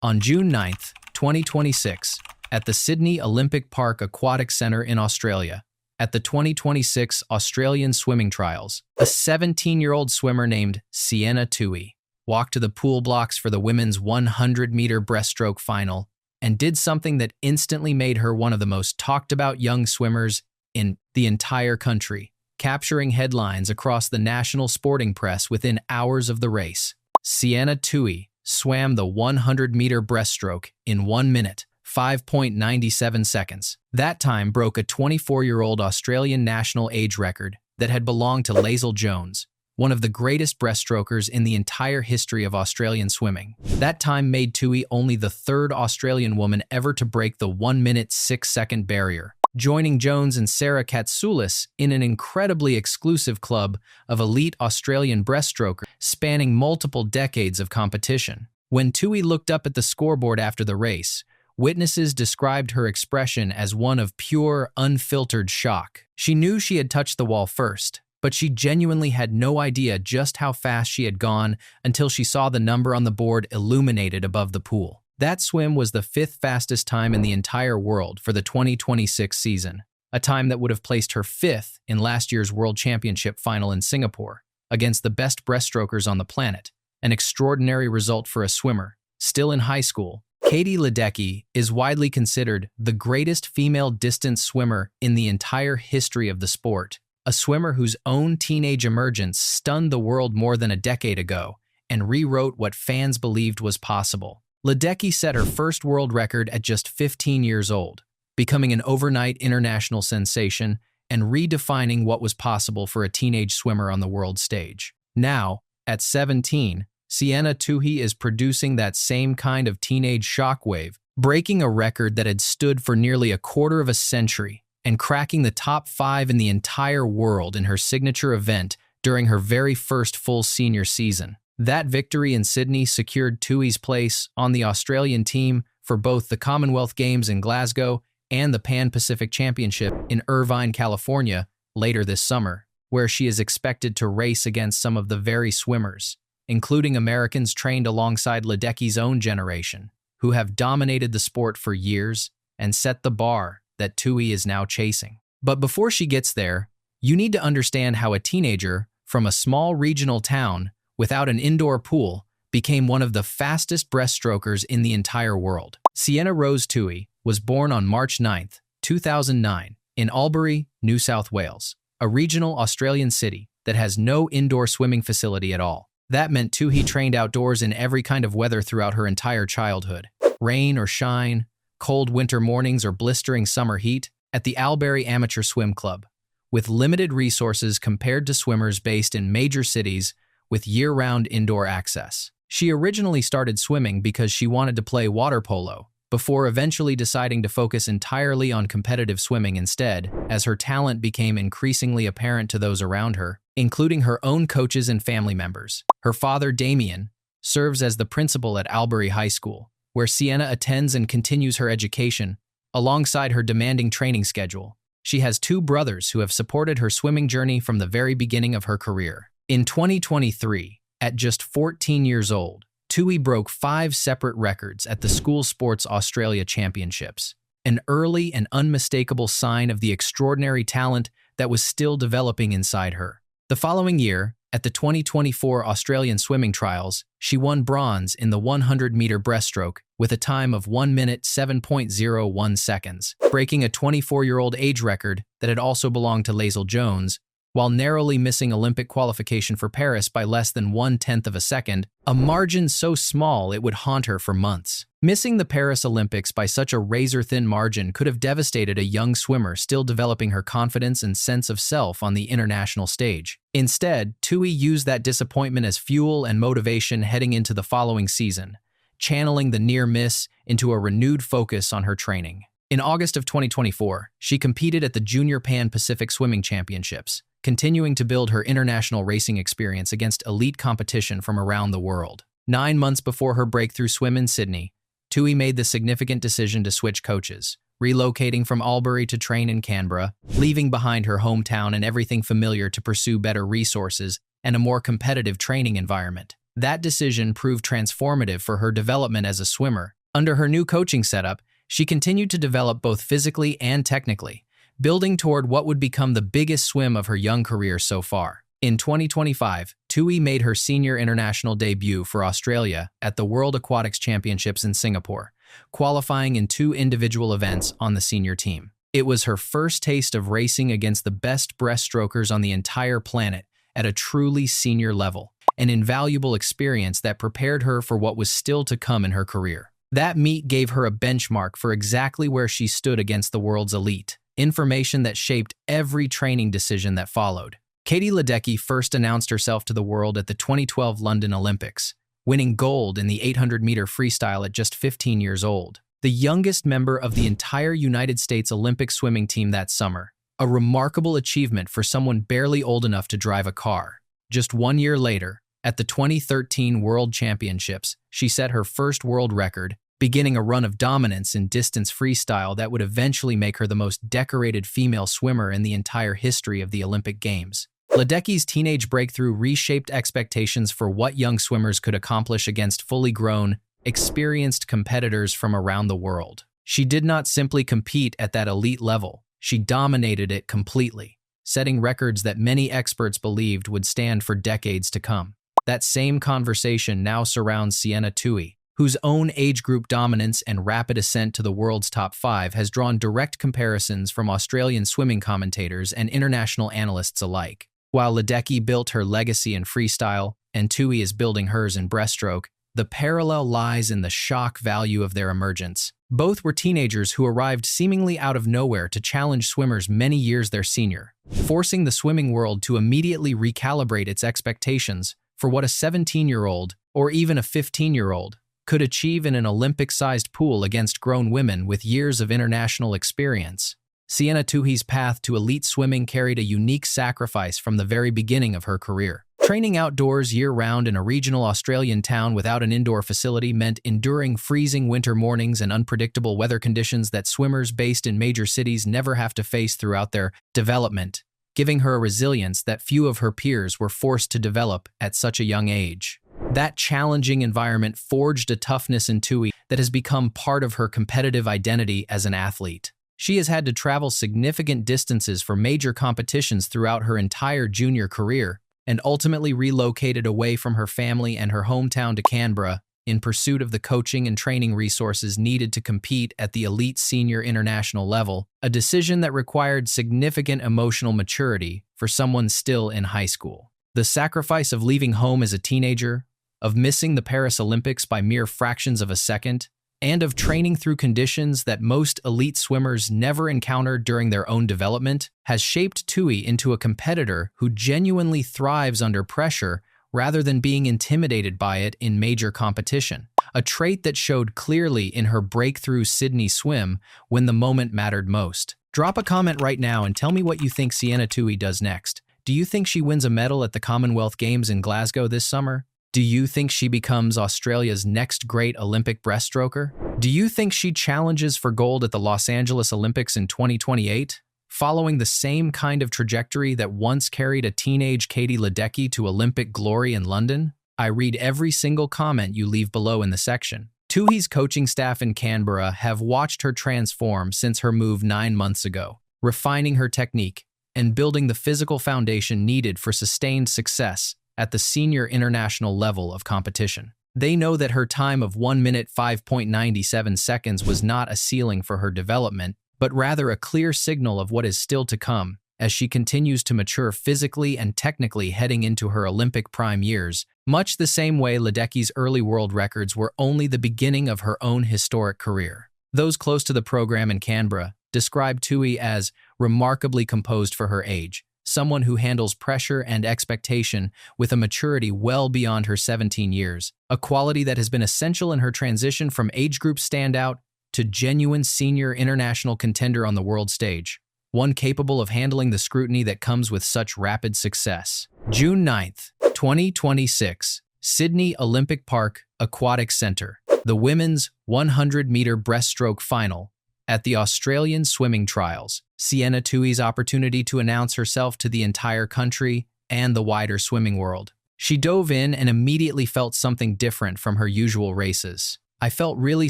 On June 9, 2026, at the Sydney Olympic Park Aquatic Centre in Australia, at the 2026 Australian Swimming Trials, a 17-year-old swimmer named Sienna Toohey walked to the pool blocks for the women's 100-meter breaststroke final and did something that instantly made her one of the most talked-about young swimmers in the entire country, capturing headlines across the national sporting press within hours of the race. Sienna Toohey swam the 100-meter breaststroke in 1 minute, 5.97 seconds. That time broke a 24-year-old Australian national age record that had belonged to Ledecky Jones, one of the greatest breaststrokers in the entire history of Australian swimming. That time made Toohey only the third Australian woman ever to break the 1 minute 6-second barrier, joining Jones and Sarah Katsoulis in an incredibly exclusive club of elite Australian breaststrokers spanning multiple decades of competition. When Toohey looked up at the scoreboard after the race, witnesses described her expression as one of pure, unfiltered shock. She knew she had touched the wall first, but she genuinely had no idea just how fast she had gone until she saw the number on the board illuminated above the pool. That swim was the 5th fastest time in the entire world for the 2026 season, a time that would have placed her 5th in last year's World Championship final in Singapore, against the best breaststrokers on the planet, an extraordinary result for a swimmer. Still in high school, Ledecky is widely considered the greatest female distance swimmer in the entire history of the sport, a swimmer whose own teenage emergence stunned the world more than a decade ago and rewrote what fans believed was possible. Ledecky set her first world record at just 15 years old, becoming an overnight international sensation and redefining what was possible for a teenage swimmer on the world stage. Now, at 17, Sienna Toohey is producing that same kind of teenage shockwave, breaking a record that had stood for nearly a quarter of a century and cracking the top 5 in the entire world in her signature event during her very first full senior season. That victory in Sydney secured Toohey's place on the Australian team for both the Commonwealth Games in Glasgow and the Pan-Pacific Championship in Irvine, California, later this summer, where she is expected to race against some of the very swimmers, including Americans trained alongside Ledecky's own generation, who have dominated the sport for years and set the bar that Toohey is now chasing. But before she gets there, you need to understand how a teenager from a small regional town without an indoor pool became one of the fastest breaststrokers in the entire world. Sienna Rose Toohey was born on March 9, 2009, in Albury, New South Wales, a regional Australian city that has no indoor swimming facility at all. That meant Toohey trained outdoors in every kind of weather throughout her entire childhood. Rain or shine, cold winter mornings or blistering summer heat, at the Albury Amateur Swim Club, with limited resources compared to swimmers based in major cities with year-round indoor access. She originally started swimming because she wanted to play water polo, before eventually deciding to focus entirely on competitive swimming instead, as her talent became increasingly apparent to those around her, including her own coaches and family members. Her father, Damien, serves as the principal at Albury High School, where Sienna attends and continues her education, alongside her demanding training schedule. She has 2 brothers who have supported her swimming journey from the very beginning of her career. In 2023, at just 14 years old, Toohey broke 5 separate records at the School Sports Australia Championships, an early and unmistakable sign of the extraordinary talent that was still developing inside her. The following year, at the 2024 Australian Swimming Trials, she won bronze in the 100-meter breaststroke with a time of 1 minute 7.01 seconds, breaking a 24-year-old age record that had also belonged to Ledecky Jones, while narrowly missing Olympic qualification for Paris by less than 1/10 of a second, a margin so small it would haunt her for months. Missing the Paris Olympics by such a razor-thin margin could have devastated a young swimmer still developing her confidence and sense of self on the international stage. Instead, Toohey used that disappointment as fuel and motivation heading into the following season, channeling the near miss into a renewed focus on her training. In August of 2024, she competed at the Junior Pan-Pacific Swimming Championships, continuing to build her international racing experience against elite competition from around the world. 9 months before her breakthrough swim in Sydney, Toohey made the significant decision to switch coaches, relocating from Albury to train in Canberra, leaving behind her hometown and everything familiar to pursue better resources and a more competitive training environment. That decision proved transformative for her development as a swimmer. Under her new coaching setup, she continued to develop both physically and technically, building toward what would become the biggest swim of her young career so far. In 2025, Toohey made her senior international debut for Australia at the World Aquatics Championships in Singapore, qualifying in 2 individual events on the senior team. It was her first taste of racing against the best breaststrokers on the entire planet at a truly senior level, an invaluable experience that prepared her for what was still to come in her career. That meet gave her a benchmark for exactly where she stood against the world's elite, information that shaped every training decision that followed. Ledecky first announced herself to the world at the 2012 London Olympics, winning gold in the 800-meter freestyle at just 15 years old, the youngest member of the entire United States Olympic swimming team that summer, a remarkable achievement for someone barely old enough to drive a car. Just 1 year later, at the 2013 World Championships, she set her first world record, beginning a run of dominance in distance freestyle that would eventually make her the most decorated female swimmer in the entire history of the Olympic Games. Ledecky's teenage breakthrough reshaped expectations for what young swimmers could accomplish against fully grown, experienced competitors from around the world. She did not simply compete at that elite level, she dominated it completely, setting records that many experts believed would stand for decades to come. That same conversation now surrounds Sienna Toohey, whose own age group dominance and rapid ascent to the world's top 5 has drawn direct comparisons from Australian swimming commentators and international analysts alike. While Ledecky built her legacy in freestyle and Toohey is building hers in breaststroke, the parallel lies in the shock value of their emergence. Both were teenagers who arrived seemingly out of nowhere to challenge swimmers many years their senior, forcing the swimming world to immediately recalibrate its expectations for what a 17-year-old or even a 15-year-old could achieve in an Olympic-sized pool against grown women with years of international experience. Sienna Toohey's path to elite swimming carried a unique sacrifice from the very beginning of her career. Training outdoors year-round in a regional Australian town without an indoor facility meant enduring freezing winter mornings and unpredictable weather conditions that swimmers based in major cities never have to face throughout their development, giving her a resilience that few of her peers were forced to develop at such a young age. That challenging environment forged a toughness in Toohey that has become part of her competitive identity as an athlete. She has had to travel significant distances for major competitions throughout her entire junior career and ultimately relocated away from her family and her hometown to Canberra in pursuit of the coaching and training resources needed to compete at the elite senior international level, a decision that required significant emotional maturity for someone still in high school. The sacrifice of leaving home as a teenager, of missing the Paris Olympics by mere fractions of a second, and of training through conditions that most elite swimmers never encountered during their own development, has shaped Toohey into a competitor who genuinely thrives under pressure rather than being intimidated by it in major competition, a trait that showed clearly in her breakthrough Sydney swim when the moment mattered most. Drop a comment right now and tell me what you think Sienna Toohey does next. Do you think she wins a medal at the Commonwealth Games in Glasgow this summer? Do you think she becomes Australia's next great Olympic breaststroker? Do you think she challenges for gold at the Los Angeles Olympics in 2028, following the same kind of trajectory that once carried a teenage Ledecky to Olympic glory in London? I read every single comment you leave below in the section. Toohey's coaching staff in Canberra have watched her transform since her move 9 months ago, refining her technique and building the physical foundation needed for sustained success at the senior international level of competition. They know that her time of 1 minute 5.97 seconds was not a ceiling for her development, but rather a clear signal of what is still to come as she continues to mature physically and technically heading into her Olympic prime years, much the same way Ledecky's early world records were only the beginning of her own historic career. Those close to the program in Canberra describe Toohey as remarkably composed for her age, someone who handles pressure and expectation with a maturity well beyond her 17 years, a quality that has been essential in her transition from age group standout to genuine senior international contender on the world stage, one capable of handling the scrutiny that comes with such rapid success. June 9th, 2026, Sydney Olympic Park Aquatic Centre, the women's 100-meter breaststroke final. At the Australian swimming trials, Sienna Toohey's opportunity to announce herself to the entire country and the wider swimming world. She dove in and immediately felt something different from her usual races. I felt really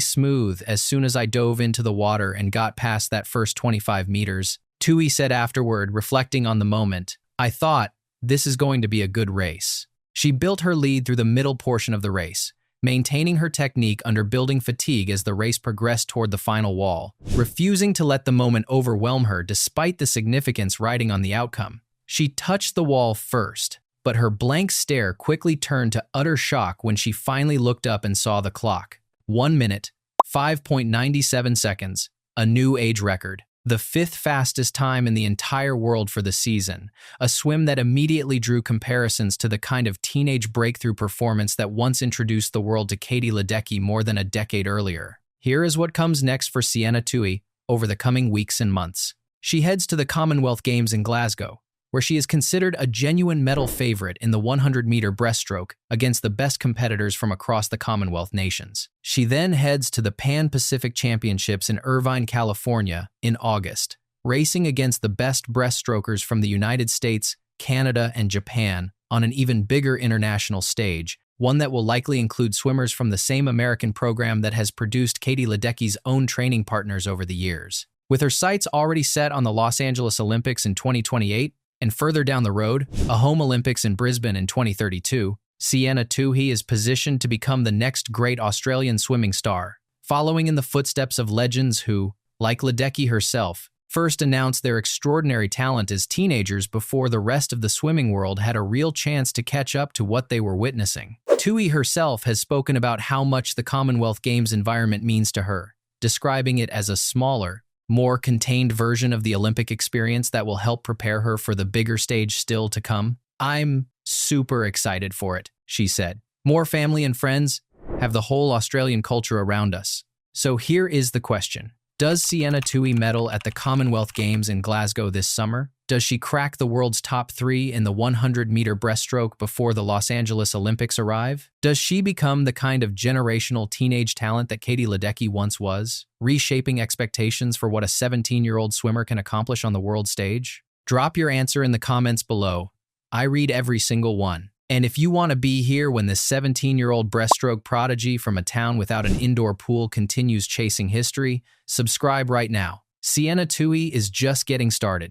smooth as soon as I dove into the water and got past that first 25 meters, Toohey said afterward, reflecting on the moment. I thought, this is going to be a good race. She built her lead through the middle portion of the race, maintaining her technique under building fatigue as the race progressed toward the final wall, refusing to let the moment overwhelm her despite the significance riding on the outcome. She touched the wall first, but her blank stare quickly turned to utter shock when she finally looked up and saw the clock. 1 minute, 5.97 seconds, a new age record. The 5th fastest time in the entire world for the season, a swim that immediately drew comparisons to the kind of teenage breakthrough performance that once introduced the world to Katie Ledecky more than a decade earlier. Here is what comes next for Sienna Toohey over the coming weeks and months. She heads to the Commonwealth Games in Glasgow, where she is considered a genuine medal favorite in the 100-meter breaststroke against the best competitors from across the Commonwealth nations. She then heads to the Pan-Pacific Championships in Irvine, California in August, racing against the best breaststrokers from the United States, Canada, and Japan on an even bigger international stage, one that will likely include swimmers from the same American program that has produced Katie Ledecky's own training partners over the years. With her sights already set on the Los Angeles Olympics in 2028, and further down the road, a home Olympics in Brisbane in 2032, Sienna Toohey is positioned to become the next great Australian swimming star, following in the footsteps of legends who, like Ledecky herself, first announced their extraordinary talent as teenagers before the rest of the swimming world had a real chance to catch up to what they were witnessing. Toohey herself has spoken about how much the Commonwealth Games environment means to her, describing it as a smaller, more contained version of the Olympic experience that will help prepare her for the bigger stage still to come. I'm super excited for it, she said. More family and friends have the whole Australian culture around us. So here is the question. Does Sienna Toohey medal at the Commonwealth Games in Glasgow this summer? Does she crack the world's top 3 in the 100-meter breaststroke before the Los Angeles Olympics arrive? Does she become the kind of generational teenage talent that Katie Ledecky once was, reshaping expectations for what a 17-year-old swimmer can accomplish on the world stage? Drop your answer in the comments below. I read every single one. And if you want to be here when this 17-year-old breaststroke prodigy from a town without an indoor pool continues chasing history, subscribe right now. Sienna Toohey is just getting started.